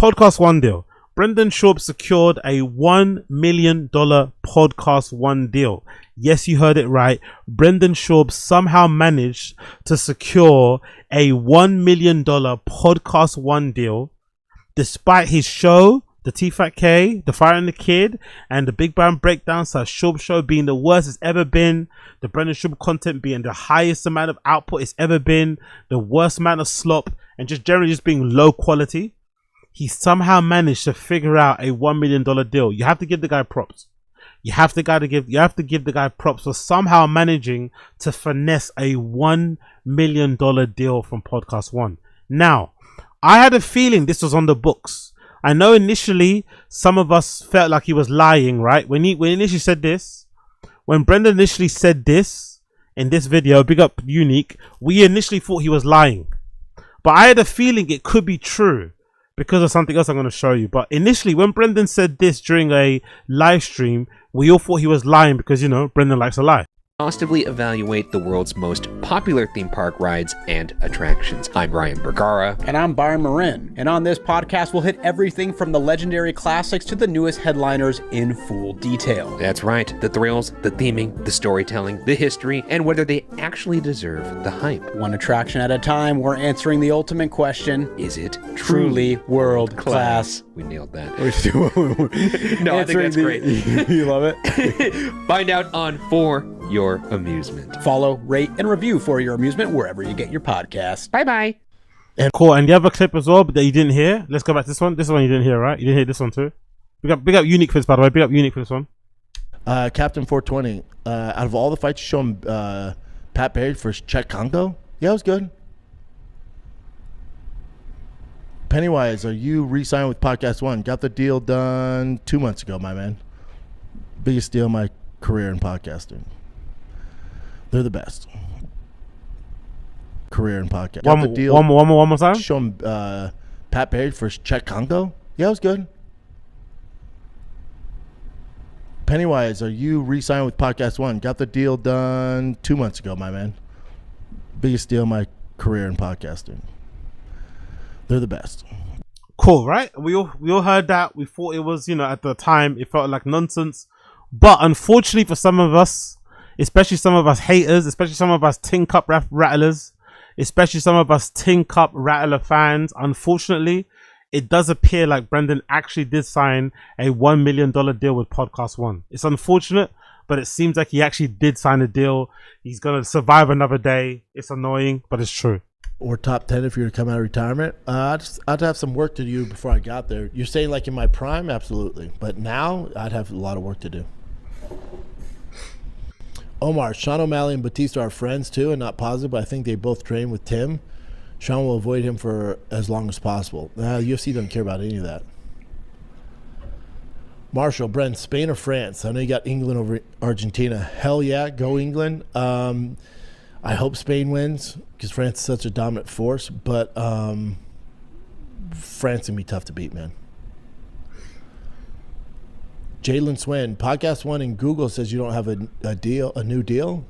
Podcast One deal. Brendan Schaub secured a $1 million Podcast One deal. Yes, you heard it right. Brendan Schaub somehow managed to secure a $1 million Podcast One deal despite his show, the TFATK, the Fire and the Kid, and the Big Bang Breakdown / Schaub show being the worst it's ever been, the Brendan Schaub content being the highest amount of output it's ever been, the worst amount of slop, and just generally just being low quality. He somehow managed to figure out a $1 million deal. You have to give the guy props. You have to give the guy props for somehow managing to finesse a $1 million deal from Podcast One. Now, I had a feeling this was on the books. I know initially some of us felt like he was lying, right? When he initially said this, when Brendan initially said this in this video, big up Unique, we initially thought he was lying. But I had a feeling it could be true because of something else I'm going to show you. But initially, when Brendan said this during a live stream, we all thought he was lying because, you know, Brendan likes to lie. Exhaustively evaluate the world's most popular theme park rides and attractions. I'm Ryan Bergara. And I'm Byron Marin. And on this podcast, we'll hit everything from the legendary classics to the newest headliners in full detail. That's right. The thrills, the theming, the storytelling, the history, and whether they actually deserve the hype. One attraction at a time, we're answering the ultimate question. Is it truly world class? We nailed that. No, I think that's great. You love it? Find out on For Your Amusement. Follow, rate, and review For Your Amusement wherever you get your podcast. Bye-bye. Cool. And the other clip as well that you didn't hear. Let's go back to this one. This one you didn't hear, right? You didn't hear this one too. Big up Unique for this, by the way. Big up Unique for this one. Captain 420. Out of all the fights you show him, Pat Barry for Czech Congo? Yeah, it was good. Pennywise, are you re-signed with Podcast One? Got the deal done 2 months ago, my man. Biggest deal of my career in podcasting. They're the best. Career in podcast. One more time. Show him Pat Barry for Czech Congo. Yeah, it was good. Pennywise, are you re-signed with Podcast One? Got the deal done 2 months ago, my man. Biggest deal of my career in podcasting. They're the best. Cool, right? We all heard that. We thought it was, you know, at the time it felt like nonsense. But unfortunately for some of us, especially some of us haters, especially some of us Tin Cup rattlers, especially some of us Tin Cup Rattler fans, unfortunately, it does appear like Brendan actually did sign a $1 million deal with Podcast One. It's unfortunate, but it seems like he actually did sign a deal. He's going to survive another day. It's annoying, but it's true. Or top 10 if you were to come out of retirement. I'd have some work to do before I got there. You're saying like in my prime? Absolutely. But now I'd have a lot of work to do. Omar, Sean O'Malley and Batista are friends too and not positive, but I think they both train with Tim. Sean will avoid him for as long as possible. UFC doesn't care about any of that. Marshall, Brent, Spain or France? I know you got England over Argentina. Hell yeah, go England. I hope Spain wins because France is such a dominant force, but France can be tough to beat, man. Jalen Swin, Podcast One and Google says you don't have a new deal.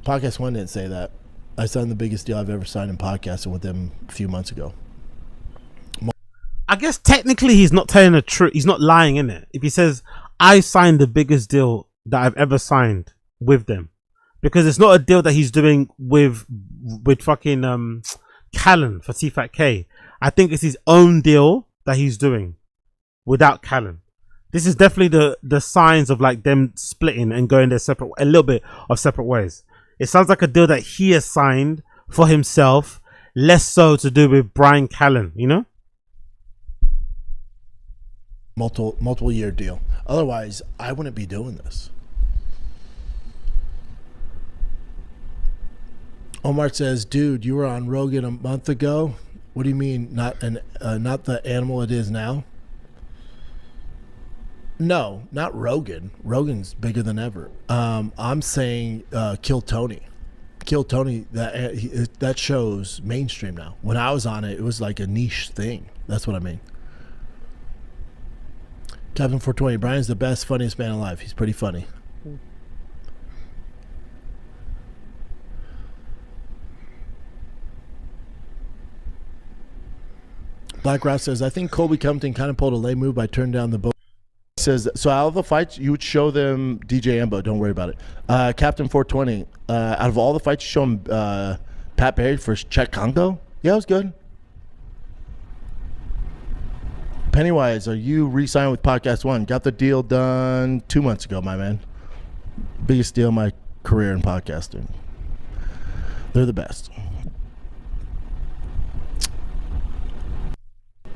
Podcast One didn't say that. I signed the biggest deal I've ever signed in podcasting with them a few months ago. I guess technically he's not telling the truth. He's not lying, in it. If he says I signed the biggest deal that I've ever signed with them, because it's not a deal that he's doing with fucking Callan for TFATK. I think it's his own deal that he's doing without Callan. This is definitely the signs of like them splitting and going their separate, a little bit of separate ways. It sounds like a deal that he has signed for himself, less so to do with Brian Callan, you know? Multiple year deal. Otherwise, I wouldn't be doing this. Omar says, dude, you were on Rogan a month ago. What do you mean not the animal it is now? No, not Rogan. Rogan's bigger than ever. I'm saying Kill Tony. Kill Tony, that show's mainstream now. When I was on it, it was like a niche thing. That's what I mean. Captain 420, Brian's the best, funniest man alive. He's pretty funny. Black Ross says, I think Colby Covington kind of pulled a lame move by turning down the boat. Says, so out of the fights, you would show them DJ Embo. Don't worry about it. Captain 420, out of all the fights, you show him Pat Barry for Czech Congo? Yeah, it was good. Pennywise, are you re-signed with Podcast One? Got the deal done 2 months ago, my man. Biggest deal of my career in podcasting. They're the best.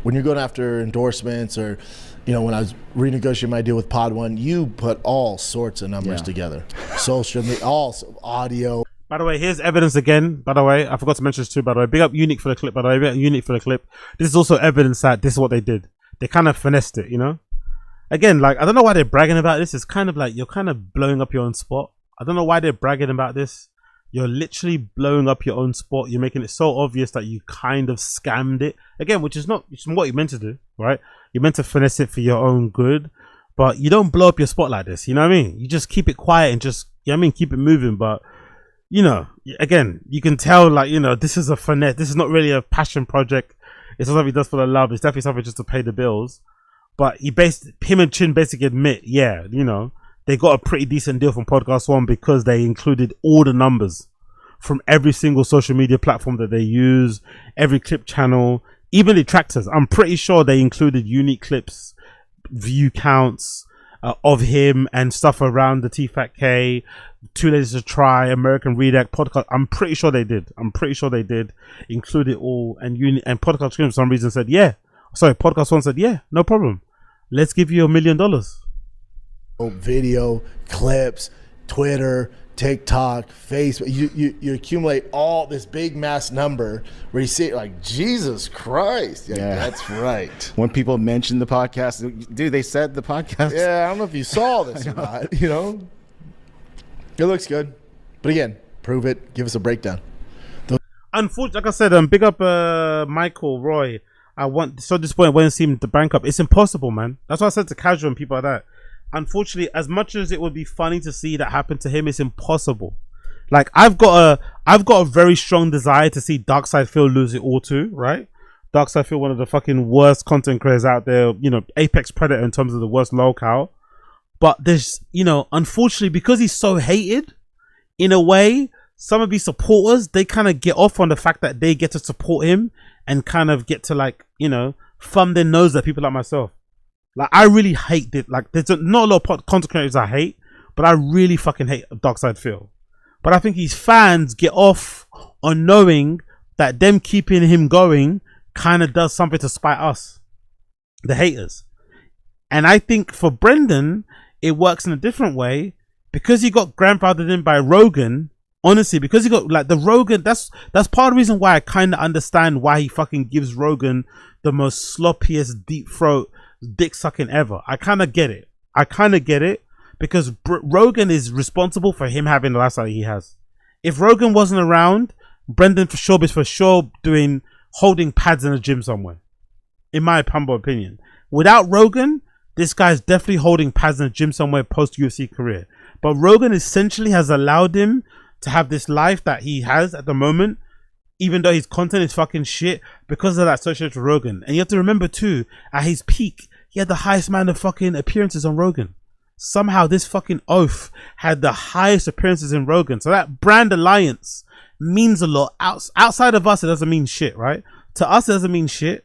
When you're going after endorsements or, when I was renegotiating my deal with Pod One, you put all sorts of numbers together. Social media, all audio. By the way, here's evidence again. By the way, I forgot to mention this too. By the way, big up Unique for the clip. By the way, big up Unique for the clip. This is also evidence that this is what they did. They kind of finessed it, Again, like, I don't know why they're bragging about this. It's kind of like you're kind of blowing up your own spot. I don't know why they're bragging about this. You're literally blowing up your own spot. You're making it so obvious that you kind of scammed it. Again, which is not what you're meant to do, right? You're meant to finesse it for your own good. But you don't blow up your spot like this, you know what I mean? You just keep it quiet and just, keep it moving. But, again, you can tell, like, this is a finesse. This is not really a passion project. It's not something he does for the love. It's definitely something just to pay the bills. But him and Chin basically admit, they got a pretty decent deal from Podcast One because they included all the numbers from every single social media platform that they use, every clip channel, even the detractors. I'm pretty sure they included unique clips, view counts of him and stuff around the TFATK, Too Lazy to Try, American Redact, podcast. I'm pretty sure they did. Include it all. And Podcast One for some reason said, Podcast One said, no problem. Let's give you $1 million. Video, clips, Twitter, TikTok, Facebook. You accumulate all this big mass number where you see it like, Jesus Christ. Yeah, that's right. When people mention the podcast, dude, they said the podcast. Yeah, I don't know if you saw this or not, It looks good. But again, prove it. Give us a breakdown. Unfortunately, like I said, big up Michael Roy. So disappointed when I see him the bank up. It's impossible, man. That's what I said to Casual and people like that. Unfortunately, as much as it would be funny to see that happen to him, it's impossible. Like, I've got a very strong desire to see Darkside Phil lose it all too, right? Darkside Phil, one of the fucking worst content creators out there, apex predator in terms of the worst locale. But there's, unfortunately, because he's so hated, in a way, some of his supporters, they kind of get off on the fact that they get to support him and kind of get to, like, thumb their nose at people like myself. Like, I really hate it. Like, there's not a lot of content creators I hate, but I really fucking hate Darkside Phil. But I think his fans get off on knowing that them keeping him going kind of does something to spite us, the haters. And I think for Brendan, it works in a different way because he got grandfathered in by Rogan. Honestly, because he got, like, the Rogan, that's part of the reason why I kind of understand why he fucking gives Rogan the most sloppiest deep throat dick sucking ever. I kind of get it because Rogan is responsible for him having the lifestyle he has. If Rogan wasn't around, Brendan for sure is for sure holding pads in a gym somewhere, in my humble opinion. Without Rogan, this guy's definitely holding pads in a gym somewhere post UFC career. But Rogan essentially has allowed him to have this life that he has at the moment, even though his content is fucking shit, because of that associated with Rogan. And you have to remember too, at his peak, he had the highest amount of fucking appearances on Rogan. Somehow this fucking oaf had the highest appearances in Rogan. So that brand alliance means a lot. Outside of us, it doesn't mean shit, right? To us, it doesn't mean shit.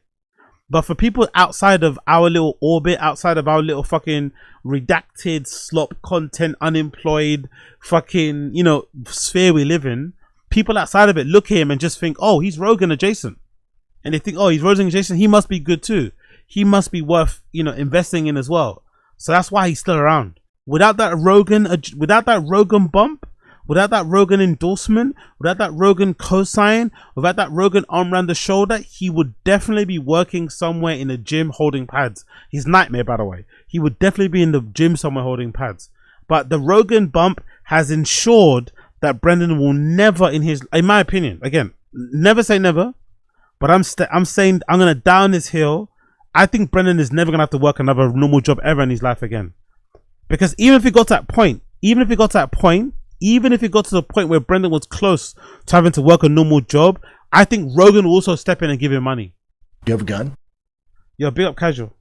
But for people outside of our little orbit, outside of our little fucking redacted, slop content, unemployed, fucking, sphere we live in, people outside of it look at him and just think, oh, he's Rogan adjacent. And they think, oh, he's Rogan adjacent, he must be good too. He must be worth, investing in as well. So that's why he's still around. Without that Rogan bump, without that Rogan endorsement, without that Rogan cosign, without that Rogan arm around the shoulder, he would definitely be working somewhere in a gym holding pads. His nightmare, by the way. He would definitely be in the gym somewhere holding pads. But the Rogan bump has ensured that Brendan will never, in my opinion, again, never say never, but I'm saying I'm going to down this hill. I think Brendan is never going to have to work another normal job ever in his life again. Because even if he got to that point, even if he got to the point where Brendan was close to having to work a normal job, I think Rogan will also step in and give him money. You have a gun? Yo, big up Casual.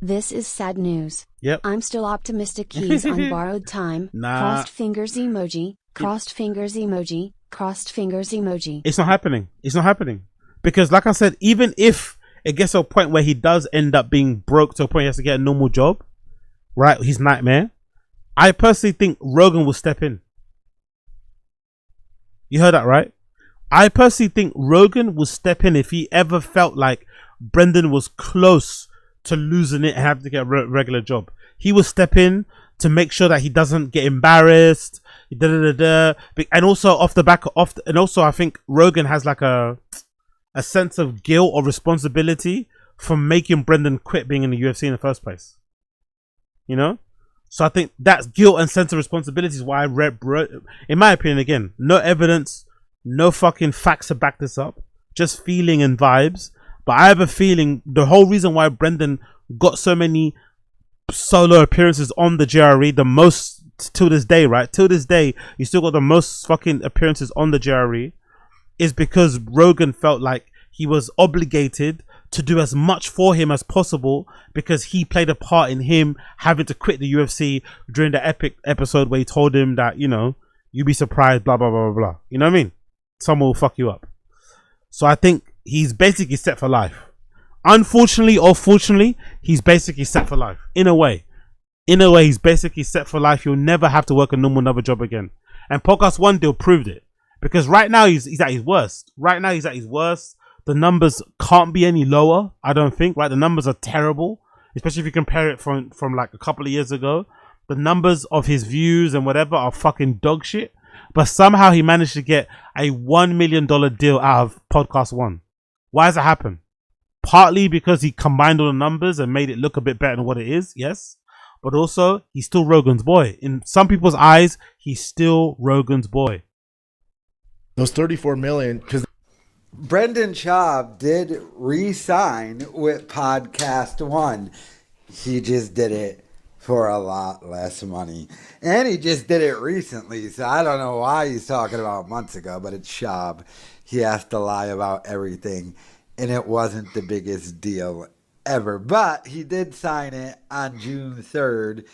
This is sad news. Yep. I'm still optimistic he's on borrowed time. Nah. Crossed fingers emoji. Crossed fingers emoji. Crossed fingers emoji. It's not happening. It's not happening. Because like I said, even if it gets to a point where he does end up being broke to a point he has to get a normal job, right? His nightmare. I personally think Rogan will step in. You heard that, right? I personally think Rogan will step in if he ever felt like Brendan was close to losing it and having to get a regular job. He will step in to make sure that he doesn't get embarrassed. And also off the back of, and also I think Rogan has like a sense of guilt or responsibility for making Brendan quit being in the UFC in the first place. You know? So I think that's guilt and sense of responsibility is why I read, in my opinion, again, no evidence, no fucking facts to back this up, just feeling and vibes. But I have a feeling the whole reason why Brendan got so many solo appearances on the JRE, the most till this day, right? Till this day, you still got the most fucking appearances on the JRE, is because Rogan felt like he was obligated to do as much for him as possible because he played a part in him having to quit the UFC during the epic episode where he told him that, you know, you'd be surprised, blah, blah, blah, blah, blah. You know what I mean? Someone will fuck you up. So I think he's basically set for life. Unfortunately or fortunately, he's basically set for life. In a way, he's basically set for life. You'll never have to work a normal another job again. And Podcast One Deal proved it. Because right now he's at his worst. Right now he's at his worst. The numbers can't be any lower, I don't think. Right, the numbers are terrible, especially if you compare it from like a couple of years ago. The numbers of his views and whatever are fucking dog shit. But somehow he managed to get a $1 million deal out of Podcast One. Why does that happen? Partly because he combined all the numbers and made it look a bit better than what it is, yes. But also, he's still Rogan's boy. In some people's eyes, he's still Rogan's boy. Those 34 million, because Brendan Schaub did re-sign with Podcast One. He just did it for a lot less money. And he just did it recently, so I don't know why he's talking about months ago, but it's Schaub. He has to lie about everything, and it wasn't the biggest deal ever. But he did sign it on June 3rd,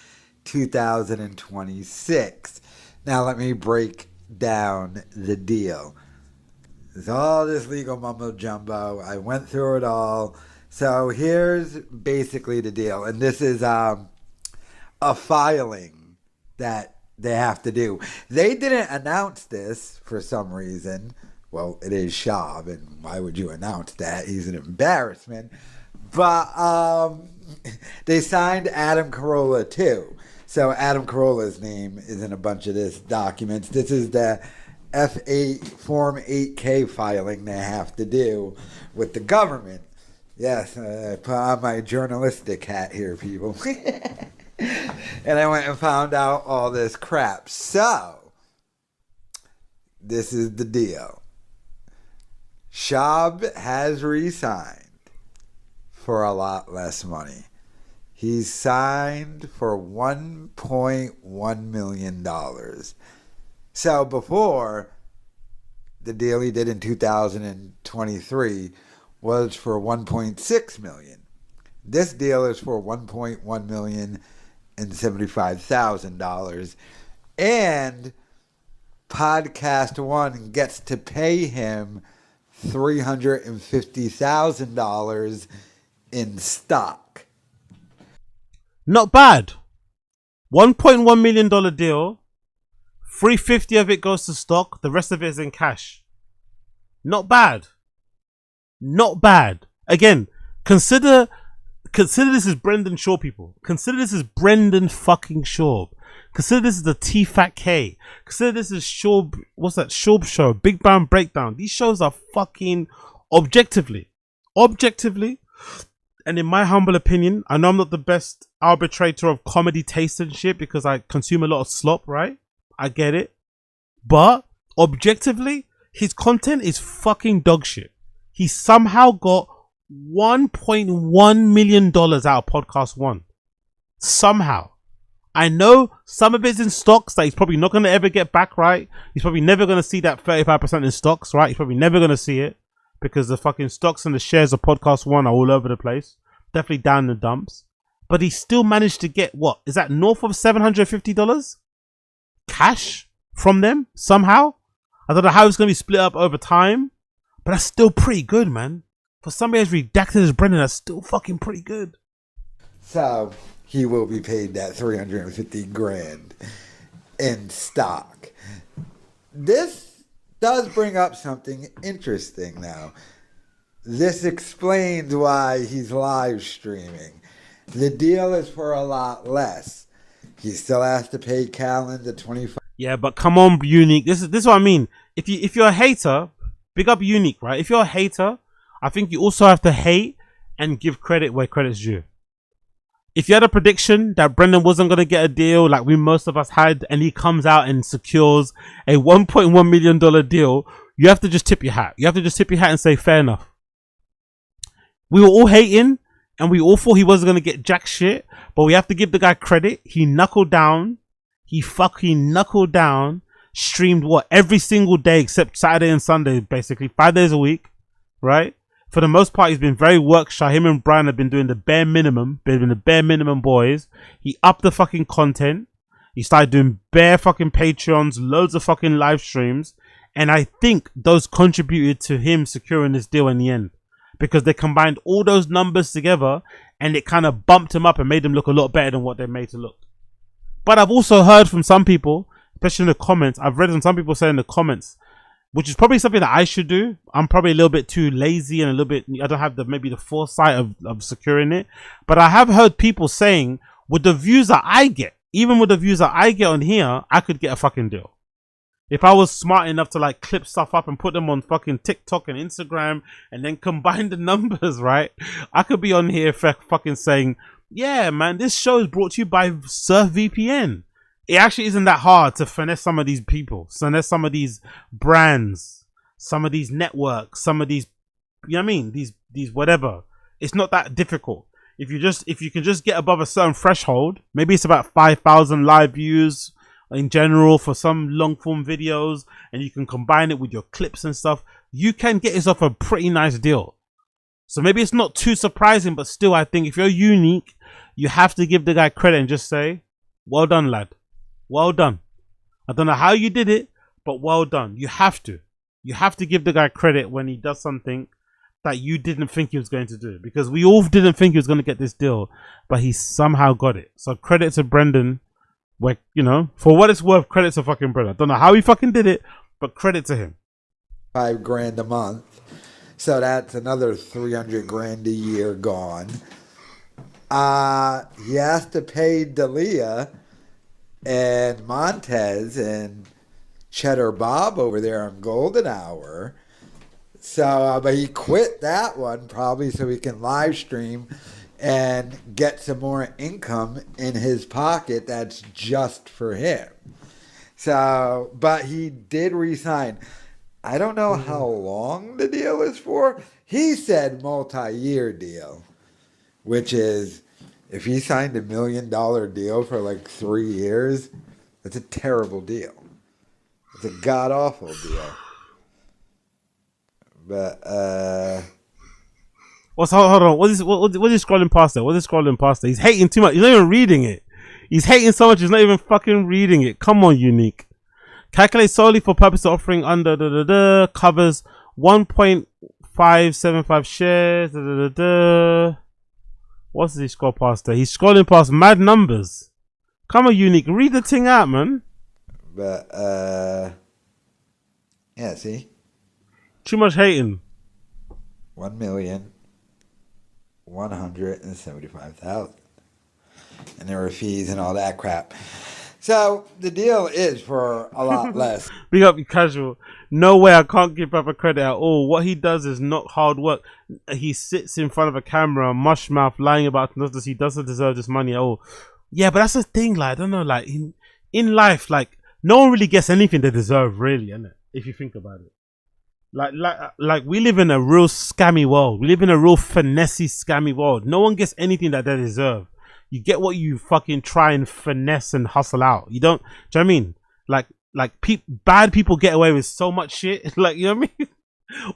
2026. Now let me break down the deal. There's all this legal mumbo jumbo. I went through it all. So here's basically the deal. And this is a filing that they have to do. They didn't announce this for some reason. Well, it is Schaub, and why would you announce that? He's an embarrassment. But they signed Adam Carolla too. So Adam Carolla's name is in a bunch of this documents. This is the F8 Form 8K filing they have to do with the government. Yes, I put on my journalistic hat here, people. And I went and found out all this crap. So, this is the deal. Schaub has re-signed for a lot less money. He's signed for $1.1 million. So before, the deal he did in 2023 was for $1.6 million. This deal is for $1,175,000. And Podcast One gets to pay him $350,000 in stock. Not bad. $1.1 million deal. 350 of it goes to stock. The rest of it is in cash. Not bad. Not bad. Again, consider this is Brendan Schaub, people. Consider this is Brendan fucking Schaub. Consider this is the TFATK. Consider this is Schaub. What's that? Schaub show. Big Bang Breakdown. These shows are fucking objectively, and in my humble opinion, I know I'm not the best arbitrator of comedy taste and shit because I consume a lot of slop, right? I get it. But objectively, his content is fucking dog shit. He somehow got $1.1 million out of Podcast One. Somehow. I know some of it's in stocks that he's probably not going to ever get back, right? He's probably never going to see that 35% in stocks, right? He's probably never going to see it because the fucking stocks and the shares of Podcast One are all over the place. definitely down in the dumps. But he still managed to get, what is that, north of $750 cash from them somehow. I don't know how it's going to be split up over time, but that's still pretty good, man. For somebody as redacted as Brendan, that's still fucking pretty good. So he will be paid that 350 grand in stock. This does bring up something interesting now. This explains why he's live streaming. The deal is for a lot less. He still has to pay Callan the 25. Yeah, but come on, Unique. This is what I mean. If you're a hater, big up Unique, right? If you're a hater, I think you also have to hate and give credit where credit's due. If you had a prediction that Brendan wasn't going to get a deal like most of us had, and he comes out and secures a $1.1 million deal, you have to just tip your hat. You have to just tip your hat and say, fair enough. We were all hating, and we all thought he wasn't going to get jack shit, but we have to give the guy credit. He knuckled down. He fucking knuckled down. Streamed what? Every single day except Saturday and Sunday, basically 5 days a week, right? For the most part, he's been very work shy. Him and Brian have been doing the bare minimum. Been the bare minimum, boys. He upped the fucking content. He started doing bare fucking Patreons, loads of fucking live streams. And I think those contributed to him securing this deal in the end. Because they combined all those numbers together and it kind of bumped him up and made him look a lot better than what they made to look. But I've also heard from some people, especially in the comments, I've read some people say in the comments, which is probably something that I should do. I'm probably a little bit too lazy and a little bit, I don't have maybe the foresight of securing it. But I have heard people saying, with the views that I get, even with the views that I get on here, I could get a fucking deal. If I was smart enough to like clip stuff up and put them on fucking TikTok and Instagram and then combine the numbers, right? I could be on here fucking saying, yeah, man, this show is brought to you by Surf VPN. It actually isn't that hard to finesse some of these people, finesse some of these brands, some of these networks, some of these, you know what I mean? These whatever. It's not that difficult. If you can just get above a certain threshold, maybe it's about 5,000 live views in general for some long form videos, and you can combine it with your clips and stuff, you can get yourself a pretty nice deal. So maybe it's not too surprising, but still, I think if you're unique, you have to give the guy credit and just say, well done, lad. Well done. I don't know how you did it, but well done. You have to. You have to give the guy credit when he does something that you didn't think he was going to do. Because we all didn't think he was going to get this deal, but he somehow got it. So credit to Brendan. Where, you know, for what it's worth, credit to fucking Brendan. I don't know how he fucking did it, but credit to him. $5 grand a month. So that's another 300 grand a year gone. He has to pay Dalia and Montez and Cheddar Bob over there on Golden Hour. So, but he quit that one probably so he can live stream and get some more income in his pocket that's just for him. So, but he did resign. I don't know how long the deal is for. He said multi-year deal, which is, if he signed $1 million deal for like 3 years, that's a terrible deal. It's a god-awful deal. But, hold on. What is scrolling past there? What is scrolling past there? He's hating too much. He's not even reading it. He's hating so much. He's not even fucking reading it. Come on, Unique. Calculate solely for purpose of offering under covers 1.575 shares. What's he scroll past there? He's scrolling past mad numbers. Come on, Unique. Read the thing out, man. But, yeah, see? Too much hating. 1,175,000, and there were fees and all that crap. So the deal is for a lot less. Big up, you casual. No way, I can't give Papa credit at all. What he does is not hard work. He sits in front of a camera, mush mouth, lying about nothing. He doesn't deserve this money at all. Yeah, but that's the thing. Like, I don't know. Like in life, like no one really gets anything they deserve, really, isn't it? If you think about it. Like we live in a real scammy world. We live in a real finessey scammy world. No one gets anything that they deserve. You get what you fucking try and finesse and hustle out. You don't. Do you know what I mean? Bad people get away with so much shit. Like, you know what I mean?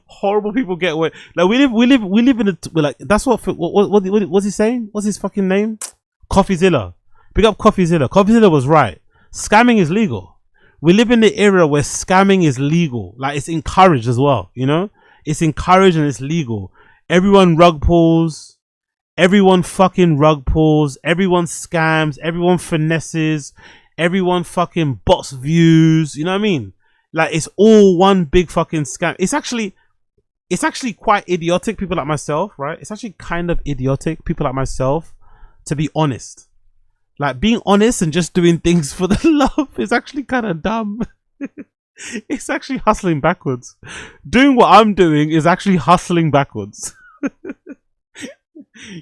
Horrible people get away. Like we live in a we're like that's what's he saying? What's his fucking name? Coffeezilla. Pick up Coffeezilla. Coffeezilla was right. Scamming is legal. We live in the era where scamming is legal. Like it's encouraged as well. You know, it's encouraged and it's legal. Everyone rug pulls. Everyone fucking rug pulls. Everyone scams. Everyone finesses. Everyone fucking bots views. You know what I mean? Like it's all one big fucking scam. It's actually quite idiotic. People like myself, right? It's actually kind of idiotic. People like myself, to be honest. Like being honest and just doing things for the love is actually kind of dumb. It's actually hustling backwards. Doing what I'm doing is actually hustling backwards.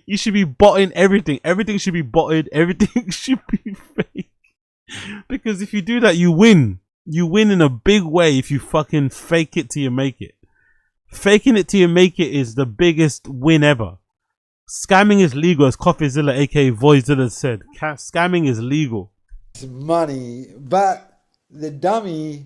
You should be botting everything. Everything should be botted. Everything should be fake. Because if you do that, you win. You win in a big way if you fucking fake it till you make it. Faking it till you make it is the biggest win ever. Scamming is legal, as Coffeezilla aka Voidzilla said. Scamming is legal. It's money, but the dummy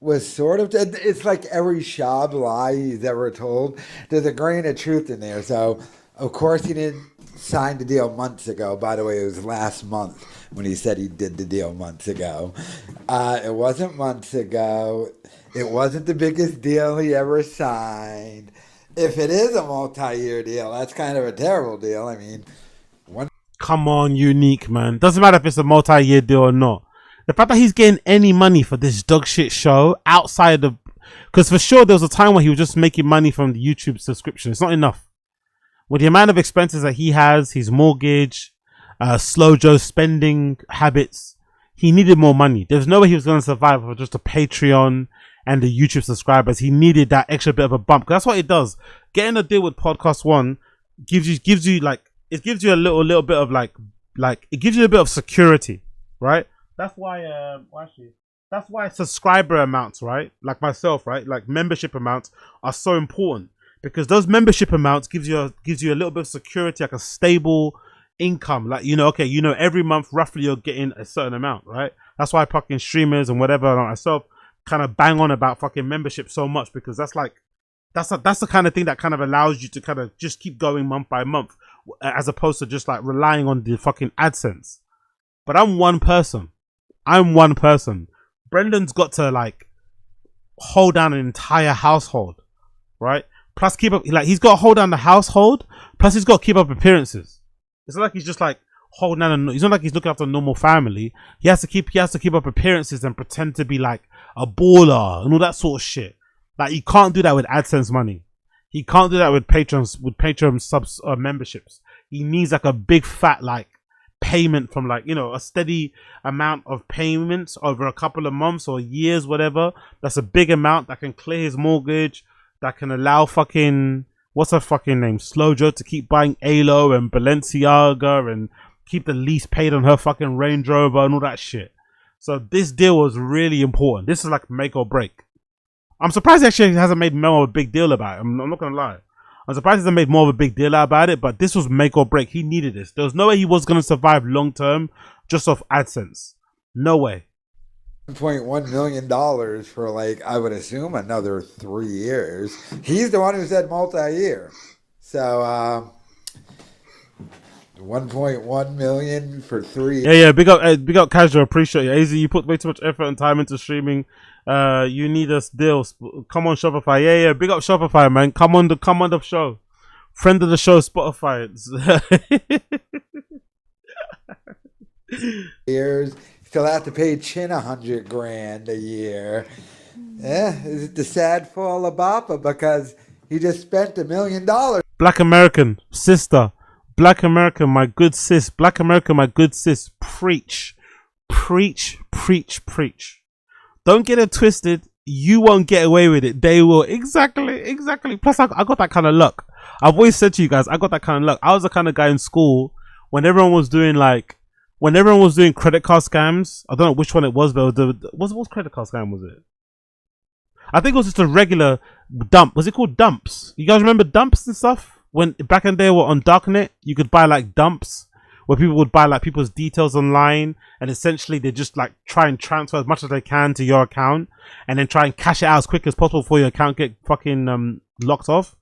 was sort of, it's like every Schaub lie he's ever told. There's a grain of truth in there. So, of course, he didn't sign the deal months ago. By the way, it was last month when he said he did the deal months ago. It wasn't months ago. It wasn't the biggest deal he ever signed. If it is a multi-year deal, that's kind of a terrible deal. I mean, come on, Unique, man. Doesn't matter if it's a multi-year deal or not. The fact that he's getting any money for this dog shit show outside of, because for sure there was a time when he was just making money from the YouTube subscription. It's not enough. With the amount of expenses that he has, his mortgage, Slow Joe's spending habits, he needed more money. There's no way he was going to survive with just a Patreon and the YouTube subscribers. He needed that extra bit of a bump. That's what it does. Getting a deal with Podcast One gives you a little bit of like it gives you a bit of security, right? That's why that's why subscriber amounts, right? Like myself, right? Like membership amounts are so important, because those membership amounts gives you a little bit of security, like a stable income. Like, okay, every month roughly you're getting a certain amount, right? That's why fucking streamers and whatever like myself kind of bang on about fucking membership so much, because that's the kind of thing that kind of allows you to kind of just keep going month by month, as opposed to just like relying on the fucking AdSense. But I'm one person. Brendan's got to like hold down an entire household, right? Plus keep up, like he's got to hold down the household, plus he's got to keep up appearances. It's not like he's just like holding down he's not like he's looking after a normal family. He has to keep up appearances and pretend to be like a baller and all that sort of shit. Like he can't do that with AdSense money. He can't do that with Patreon subs memberships. He needs like a big fat like payment from like, a steady amount of payments over a couple of months or years, whatever. That's a big amount that can clear his mortgage, that can allow fucking, what's her fucking name, Slow Joe, to keep buying Alo and Balenciaga and keep the lease paid on her fucking Range Rover and all that shit. So this deal was really important. This is like make or break. I'm surprised he actually hasn't made more of a big deal about it. I'm not gonna lie. I'm surprised he hasn't made more of a big deal about it, but this was make or break. He needed this. There was no way he was gonna survive long term just off AdSense. No way. $1.1 million for like, I would assume another 3 years. He's the one who said multi-year. So 1.1 million for 3 years. Yeah, big up Casual, appreciate it. AZ, you put way too much effort and time into streaming. You need us deals. Come on, Shopify. Yeah, big up Shopify, man. Come on the show. Friend of the show, Spotify. Years. Still have to pay Chin $100,000 a year. Is it the sad fall of Bappa because he just spent $1 million? Black American sister, Black American, my good sis. Black American, my good sis. Preach. Don't get it twisted. You won't get away with it. They will. Exactly. Plus, I got that kind of luck. I've always said to you guys, I got that kind of luck. I was the kind of guy in school when everyone was doing credit card scams. I don't know which one it was, but what credit card scam was it? I think it was just a regular dump. Was it called dumps? You guys remember dumps and stuff? When back in the day, on Darknet, you could buy like dumps, where people would buy like people's details online, and essentially they just like try and transfer as much as they can to your account, and then try and cash it out as quick as possible before your account get fucking locked off.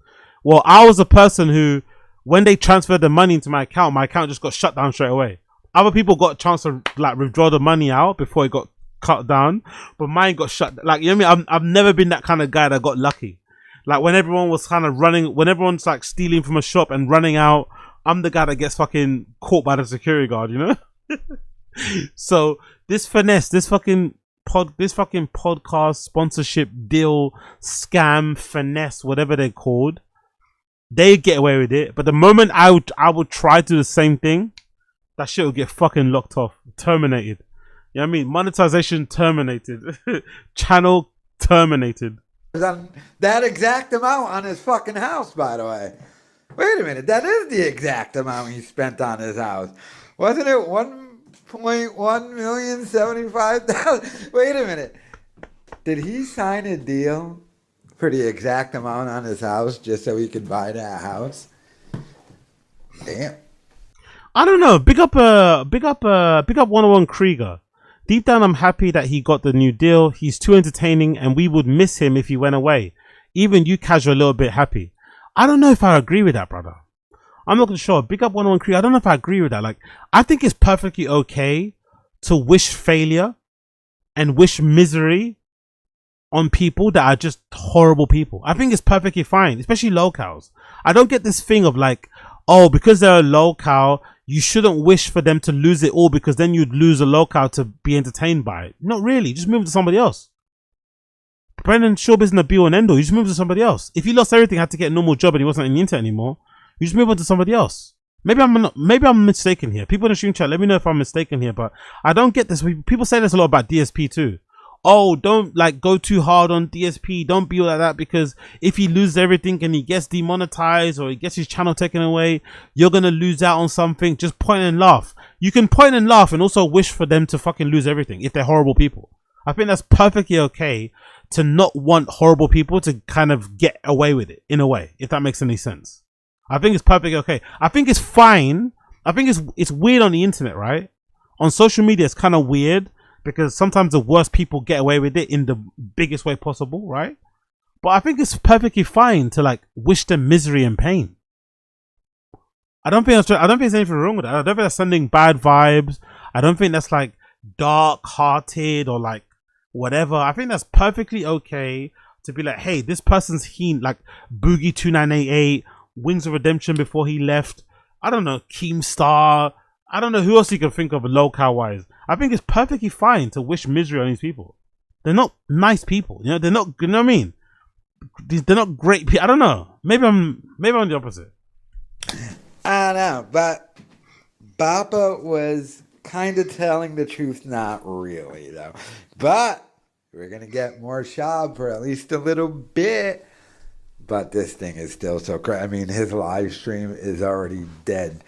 Well, I was a person who, when they transferred the money into my account just got shut down straight away. Other people got a chance to like withdraw the money out before it got cut down, but mine got shut. Like, you know what I mean? I've never been that kind of guy that got lucky. Like, when everyone was kind of running, when everyone's like stealing from a shop and running out, I'm the guy that gets fucking caught by the security guard, you know? So this finesse, this fucking podcast sponsorship deal, scam, finesse, whatever they're called, they get away with it. But the moment I would try to do the same thing, that shit would get fucking locked off, terminated. You know what I mean? Monetization terminated. Channel terminated. On that exact amount on his fucking house, by the way. Wait a minute, that is the exact amount he spent on his house. Wasn't it 1.1,075,000? Wait a minute. Did he sign a deal for the exact amount on his house just so he could buy that house? Damn. I don't know. Big up 101 Krieger. Deep down, I'm happy that he got the new deal. He's too entertaining, and we would miss him if he went away. Even you, Cash, are a little bit happy. I don't know if I agree with that, brother. I'm not sure. Big up 101 Krieger. I don't know if I agree with that. Like, I think it's perfectly okay to wish failure and wish misery on people that are just horrible people. I think it's perfectly fine, especially locals. I don't get this thing of like, oh, because they're a locale, you shouldn't wish for them to lose it all because then you'd lose a locale to be entertained by it. Not really. Just move to somebody else. Brendan Schaub isn't a be all and end all. You just move to somebody else. If he lost everything, had to get a normal job and he wasn't in the internet anymore, you just move on to somebody else. Maybe I'm mistaken here. People in the stream chat, let me know if I'm mistaken here, but I don't get this. People say this a lot about DSP too. Oh, don't like go too hard on DSP. Don't be like that, because if he loses everything and he gets demonetized or he gets his channel taken away, you're going to lose out on something. Just point and laugh. You can point and laugh and also wish for them to fucking lose everything if they're horrible people. I think that's perfectly okay to not want horrible people to kind of get away with it in a way, if that makes any sense. I think it's perfectly okay. I think it's fine. I think it's weird on the internet, right? On social media, it's kind of weird, because sometimes the worst people get away with it in the biggest way possible, right? But I think it's perfectly fine to like wish them misery and pain. I don't think there's anything wrong with that. I don't think that's sending bad vibes. I don't think that's like dark-hearted or like whatever. I think that's perfectly okay to be like, hey, this person's like Boogie 2988, Wings of Redemption before he left. I don't know, Keemstar. I don't know who else you can think of locale wise. I think it's perfectly fine to wish misery on these people. They're not nice people, you know. They're not, you know what I mean? They're not great people. I don't know. Maybe I'm the opposite. I don't know, but Bappa was kind of telling the truth, not really though. But we're gonna get more Schaub for at least a little bit. But this thing is still so crazy. I mean, his live stream is already dead.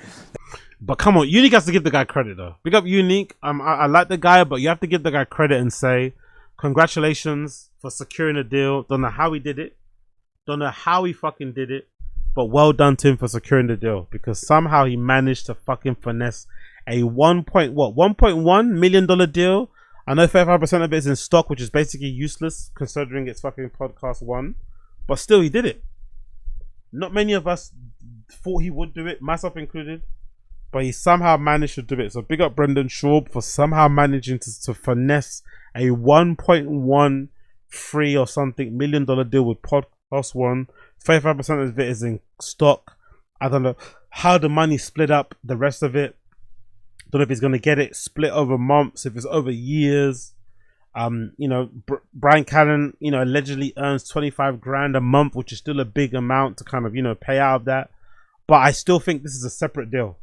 But come on, Unique has to give the guy credit though. Big up Unique. I like the guy, but you have to give the guy credit and say, congratulations for securing a deal. Don't know how he did it. Don't know how he fucking did it. But well done to him for securing the deal, because somehow he managed to fucking finesse a $1.1 million deal. I know 35% of it is in stock, which is basically useless considering it's fucking podcast one. But still, he did it. Not many of us thought he would do it, myself included. But he somehow managed to do it. So big up Brendan Schaub for somehow managing to finesse a 1.13 or something $million deal with Podcast One. 35% of it is in stock. I don't know how the money split up. The rest of it, don't know if he's gonna get it split over months, if it's over years. You know, Brian Callen, you know, allegedly earns 25 grand a month, which is still a big amount to kind of, you know, pay out of that. But I still think this is a separate deal.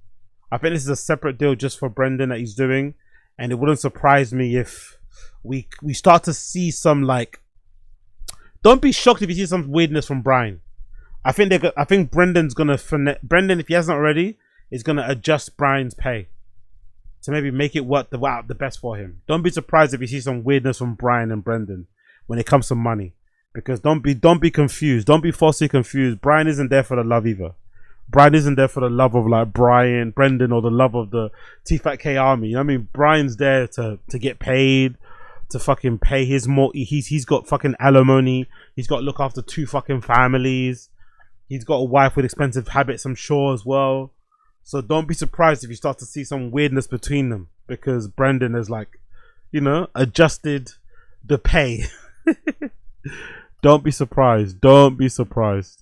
I think this is a separate deal just for Brendan that he's doing, and it wouldn't surprise me if we start to see some like. Don't be shocked if you see some weirdness from Brian. I think Brendan's gonna Brendan, if he hasn't already, is gonna adjust Brian's pay to maybe make it work the best for him. Don't be surprised if you see some weirdness from Brian and Brendan when it comes to money, because don't be confused. Don't be falsely confused. Brian isn't there for the love either. Brian isn't there for the love of like Brendan, or the love of the TFATK army. I mean, Brian's there to get paid, to fucking pay his more. He's got fucking alimony. He's got to look after 2 fucking families. He's got a wife with expensive habits, I'm sure, as well. So don't be surprised if you start to see some weirdness between them, because Brendan has, like, you know, adjusted the pay. Don't be surprised. Don't be surprised.